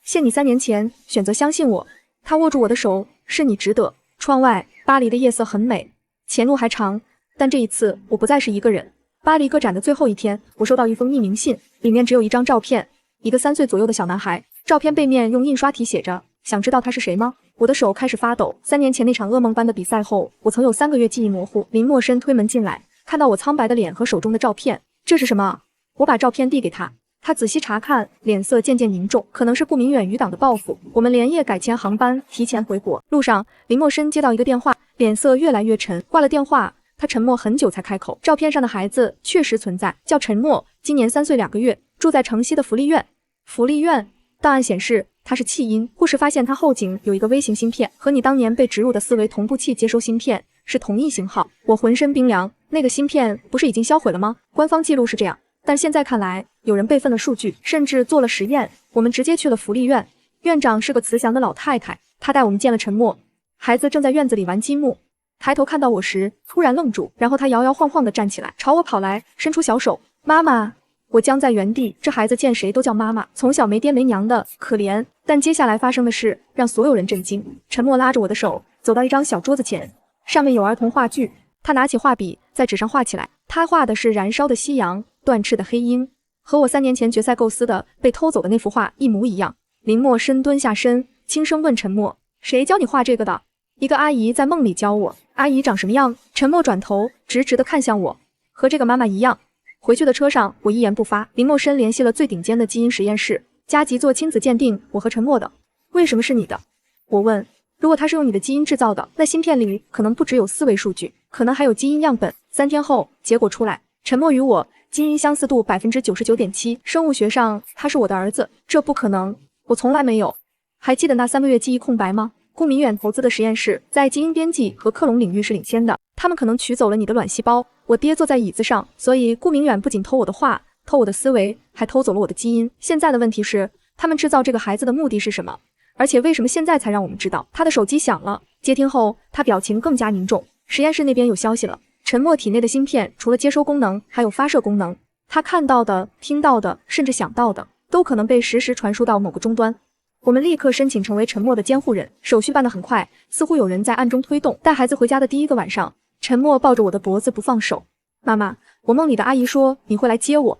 S1: 谢你3年前选择相信我。他握住我的手，是你值得。窗外，巴黎的夜色很美，前路还长，但这一次我不再是一个人。巴黎个展的最后一天，我收到一封匿名信，里面只有一张照片，一个3岁左右的小男孩。照片背面用印刷体写着：想知道他是谁吗？我的手开始发抖。3年前那场噩梦般的比赛后，我曾有3个月记忆模糊。林默笙推门进来，看到我苍白的脸和手中的照片，这是什么？我把照片递给他，他仔细查看，脸色渐渐凝重。可能是顾明远余党的报复，我们连夜改签航班，提前回国。路上，林默笙接到一个电话，脸色越来越沉。挂了电话，他沉默很久才开口。照片上的孩子确实存在，叫陈默，今年3岁2个月，住在城西的福利院。福利院，档案显示他是弃婴。护士发现他后颈有一个微型芯片，和你当年被植入的4维同步器接收芯片是同一型号。我浑身冰凉，那个芯片不是已经销毁了吗？官方记录是这样，但现在看来，有人备份了数据，甚至做了实验。我们直接去了福利院，院长是个慈祥的老太太，她带我们见了陈默。孩子正在院子里玩积木，抬头看到我时突然愣住，然后他摇摇晃晃地站起来，朝我跑来，伸出小手，妈妈。我僵在原地，这孩子见谁都叫妈妈，从小没爹没娘的，可怜。但接下来发生的事让所有人震惊。陈默拉着我的手，走到一张小桌子前，上面有儿童话剧。他拿起画笔在纸上画起来，他画的是燃烧的夕阳，断翅的黑鹰，和我3年前决赛构思的被偷走的那幅画一模一样。林默深蹲下身，轻声问陈默：谁教你画这个的？一个阿姨在梦里教我。阿姨长什么样？陈默转头直直地看向我，和这个妈妈一样。回去的车上，我一言不发。林默笙联系了最顶尖的基因实验室，加急做亲子鉴定，我和陈默的。为什么是你的？我问。如果它是用你的基因制造的，那芯片里可能不只有4维数据，可能还有基因样本。3天后，结果出来，陈默与我基因相似度 99.7%，生物学上他是我的儿子。这不可能，我从来没有。还记得那3个月记忆空白吗？顾明远投资的实验室在基因编辑和克隆领域是领先的，他们可能取走了你的卵细胞。我爹坐在椅子上，所以顾明远不仅偷我的画，偷我的思维，还偷走了我的基因。现在的问题是，他们制造这个孩子的目的是什么？而且为什么现在才让我们知道？他的手机响了，接听后，他表情更加凝重。实验室那边有消息了，陈默体内的芯片除了接收功能，还有发射功能。他看到的、听到的，甚至想到的，都可能被实时传输到某个终端。我们立刻申请成为陈默的监护人，手续办得很快，似乎有人在暗中推动。带孩子回家的第1个晚上，陈默抱着我的脖子不放手。妈妈，我梦里的阿姨说你会来接我。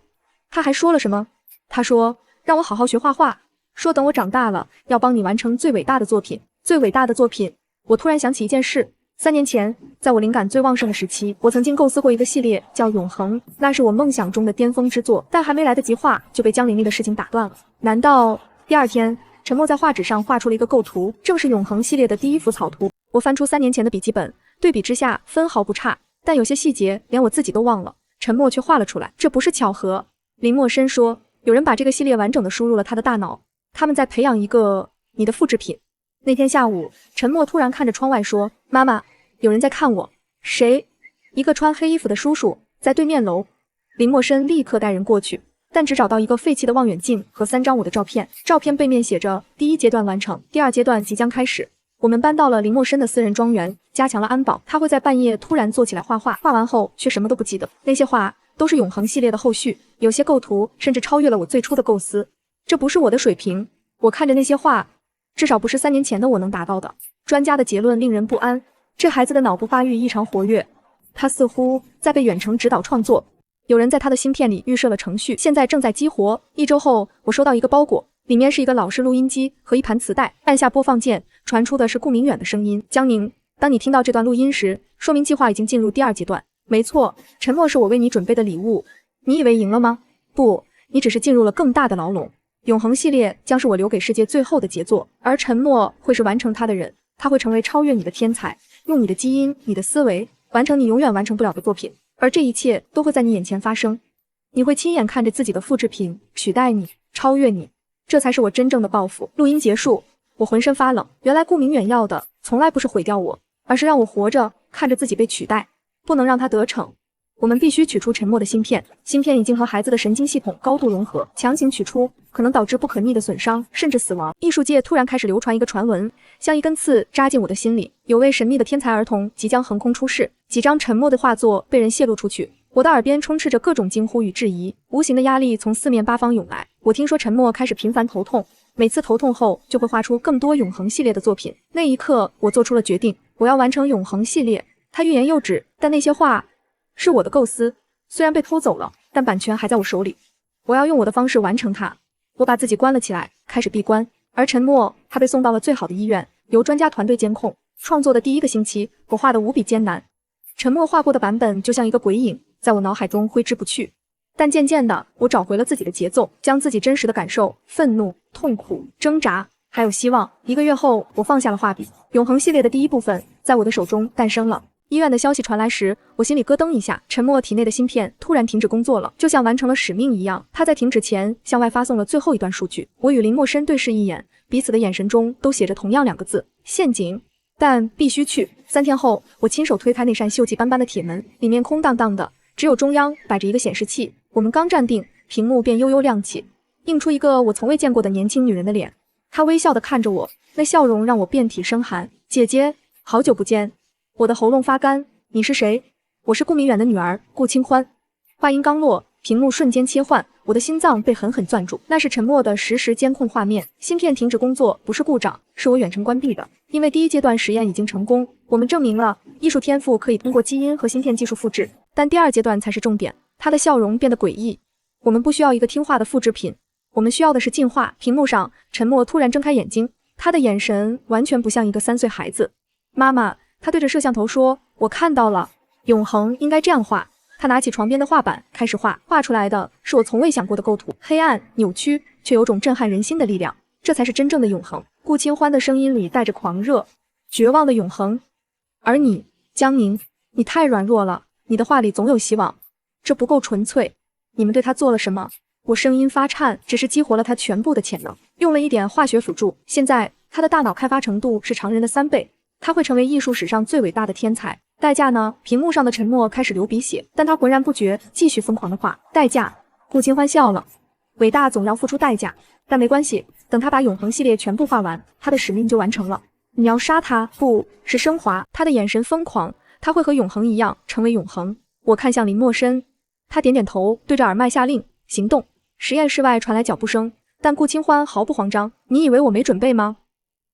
S1: 她还说了什么？她说让我好好学画画，说等我长大了要帮你完成最伟大的作品。最伟大的作品。我突然想起一件事，3年前，在我灵感最旺盛的时期，我曾经构思过一个系列叫永恒，那是我梦想中的巅峰之作，但还没来得及画就被江玲丽的事情打断了。难道第2天陈默在画纸上画出了一个构图，正是永恒系列的第1幅草图。我翻出3年前的笔记本，对比之下分毫不差，但有些细节连我自己都忘了，陈默却画了出来，这不是巧合。林默笙说，有人把这个系列完整的输入了他的大脑，他们在培养一个你的复制品。那天下午，陈默突然看着窗外说，妈妈，有人在看我。谁？一个穿黑衣服的叔叔，在对面楼。林默笙立刻带人过去，但只找到一个废弃的望远镜和3张我的照片，照片背面写着第1阶段完成，第2阶段即将开始。我们搬到了林默笙的私人庄园，加强了安保。他会在半夜突然坐起来画画，画完后却什么都不记得。那些画都是永恒系列的后续，有些构图甚至超越了我最初的构思。这不是我的水平，我看着那些画，至少不是3年前的我能达到的。专家的结论令人不安，这孩子的脑部发育异常活跃，他似乎在被远程指导创作。有人在他的芯片里预设了程序，现在正在激活。1周后，我收到一个包裹，里面是一个老式录音机和一盘磁带，按下播放键，传出的是顾明远的声音。江宁，当你听到这段录音时，说明计划已经进入第2阶段。没错，沉默是我为你准备的礼物。你以为赢了吗？不，你只是进入了更大的牢笼。永恒系列将是我留给世界最后的杰作，而沉默会是完成它的人，他会成为超越你的天才，用你的基因、你的思维，完成你永远完成不了的作品。而这一切都会在你眼前发生，你会亲眼看着自己的复制品取代你，超越你，这才是我真正的报复。录音结束，我浑身发冷。原来顾明远要的从来不是毁掉我，而是让我活着，看着自己被取代，不能让他得逞。我们必须取出沉默的芯片，芯片已经和孩子的神经系统高度融合，强行取出可能导致不可逆的损伤，甚至死亡。艺术界突然开始流传一个传闻，像一根刺扎进我的心里，有位神秘的天才儿童即将横空出世，几张沉默的画作被人泄露出去，我的耳边充斥着各种惊呼与质疑，无形的压力从四面八方涌来。我听说沉默开始频繁头痛，每次头痛后就会画出更多永恒系列的作品。那一刻，我做出了决定，我要完成永恒系列。他欲言又止，但那些画是我的构思，虽然被偷走了，但版权还在我手里。我要用我的方式完成它。我把自己关了起来，开始闭关。而陈默，他被送到了最好的医院，由专家团队监控。创作的第1个星期，我画得无比艰难。陈默画过的版本就像一个鬼影，在我脑海中挥之不去。但渐渐的，我找回了自己的节奏，将自己真实的感受、愤怒、痛苦、挣扎，还有希望。1个月后，我放下了画笔，永恒系列的第1部分在我的手中诞生了。医院的消息传来时，我心里咯噔一下。陈默体内的芯片突然停止工作了，就像完成了使命一样。他在停止前向外发送了最后一段数据。我与林默笙对视一眼，彼此的眼神中都写着同样2个字：陷阱。但必须去。3天后，我亲手推开那扇锈迹斑斑的铁门，里面空荡荡的，只有中央摆着一个显示器。我们刚站定，屏幕便悠悠亮起，映出一个我从未见过的年轻女人的脸。她微笑地看着我，那笑容让我遍体生寒。姐姐，好久不见。我的喉咙发干。你是谁？我是顾明远的女儿，顾清欢。话音刚落，屏幕瞬间切换，我的心脏被狠狠攥住。那是陈默的实时监控画面，芯片停止工作不是故障，是我远程关闭的。因为第1阶段实验已经成功，我们证明了艺术天赋可以通过基因和芯片技术复制，但第2阶段才是重点。他的笑容变得诡异。我们不需要一个听话的复制品，我们需要的是进化。屏幕上，陈默突然睁开眼睛，他的眼神完全不像一个3岁孩子。妈妈，他对着摄像头说，我看到了，永恒应该这样画。他拿起床边的画板开始画，画出来的是我从未想过的构图，黑暗、扭曲，却有种震撼人心的力量。这才是真正的永恒。顾清欢的声音里带着狂热，绝望的永恒。而你，江宁，你太软弱了，你的画里总有希望，这不够纯粹。你们对他做了什么？我声音发颤，只是激活了他全部的潜能，用了一点化学辅助。现在他的大脑开发程度是常人的3倍，他会成为艺术史上最伟大的天才。代价呢？屏幕上的陈默开始流鼻血，但他浑然不觉，继续疯狂的画。代价？顾清欢笑了。伟大总要付出代价，但没关系，等他把永恒系列全部画完，他的使命就完成了。你要杀他，不是升华。他的眼神疯狂，他会和永恒一样成为永恒。我看向林默笙，他点点头，对着耳麦下令行动。实验室外传来脚步声，但顾清欢毫不慌张。你以为我没准备吗？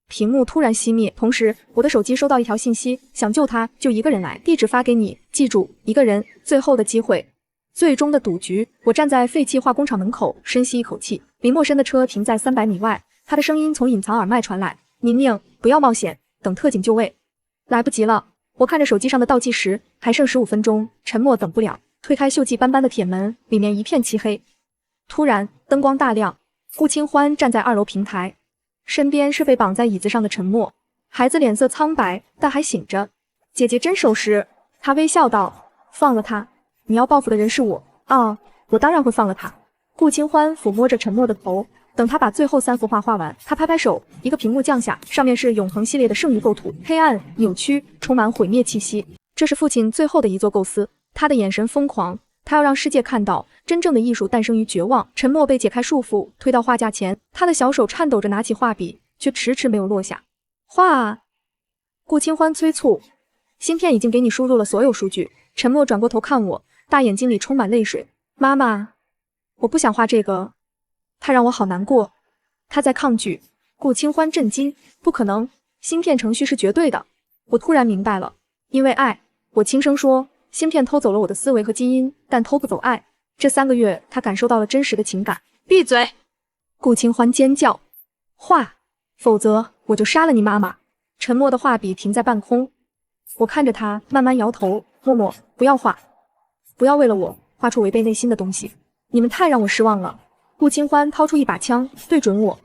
S1: 屏幕突然熄灭，同时我的手机收到一条信息，想救他就一个人来，地址发给你，记住，一个人，最后的机会，最终的赌局。我站在废弃化工厂门口，深吸一口气。林默笙的车停在300米外，他的声音从隐藏耳麦传来，宁宁，不要冒险，等特警就位。来不及了。我看着手机上的倒计时，还剩15分钟。陈默等不了，推开锈迹斑斑的铁门，里面一片漆黑。突然灯光大亮，顾清欢站在2楼平台，身边是被绑在椅子上的陈默。孩子脸色苍白，但还醒着。姐姐真守时。他微笑道，放了他，你要报复的人是我。啊，我当然会放了他。顾清欢抚摸着陈默的头，等他把最后3幅画画完，他拍拍手，一个屏幕降下，上面是永恒系列的剩余构图，黑暗、扭曲，充满毁灭气息。这是父亲最后的一座构思。他的眼神疯狂，他要让世界看到真正的艺术诞生于绝望。陈默被解开束缚，推到画架前，他的小手颤抖着拿起画笔，却迟迟没有落下。画啊！顾清欢催促。芯片已经给你输入了所有数据。陈默转过头看我，大眼睛里充满泪水。妈妈，我不想画这个，他让我好难过。他在抗拒。顾清欢震惊，不可能，芯片程序是绝对的。我突然明白了，因为爱。我轻声说，芯片偷走了我的思维和基因，但偷不走爱。这3个月，他感受到了真实的情感。闭嘴！顾清欢尖叫。画，否则我就杀了你妈妈。沉默的画笔停在半空，我看着他慢慢摇头。默默，不要画，不要为了我画出违背内心的东西。你们太让我失望了。顾清欢掏出一把枪，对准我。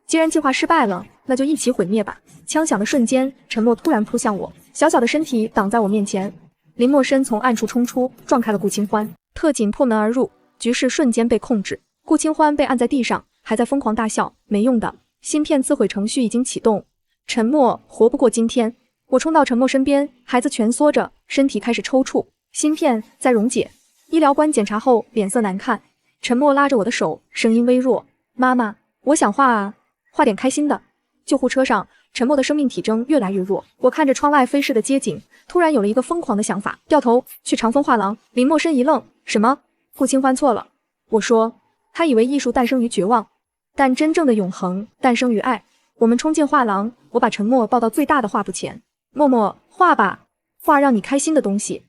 S1: 既然计划失败了，那就一起毁灭吧。枪响的瞬间，沉默突然扑向我，小小的身体挡在我面前。林默笙从暗处冲出，撞开了顾清欢。特警破门而入，局势瞬间被控制。顾清欢被按在地上，还在疯狂大笑。没用的，芯片自毁程序已经启动。沉默活不过今天。我冲到沉默身边，孩子蜷缩着，身体开始抽搐。芯片在溶解。医疗官检查后脸色难看。沉默拉着我的手，声音微弱：妈妈，我想画啊，画点开心的。救护车上，沉默的生命体征越来越弱。我看着窗外飞逝的街景，突然有了一个疯狂的想法，掉头去长风画廊。林默笙一愣：什么？顾清欢错了。我说，他以为艺术诞生于绝望，但真正的永恒诞生于爱。我们冲进画廊，我把沉默抱到最大的画布前。默默，画吧。画让你开心的东西。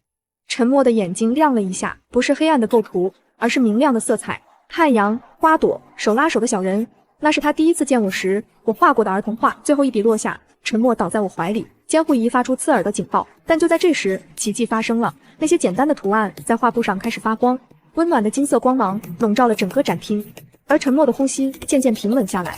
S1: 沉默的眼睛亮了一下，不是黑暗的构图，而是明亮的色彩。太阳、花朵、手拉手的小人，那是他第一次见我时我画过的儿童画。最后一笔落下，沉默倒在我怀里，监护仪发出刺耳的警报。但就在这时，奇迹发生了，那些简单的图案在画布上开始发光，温暖的金色光芒笼罩了整个展厅，而沉默的呼吸渐渐平稳下来。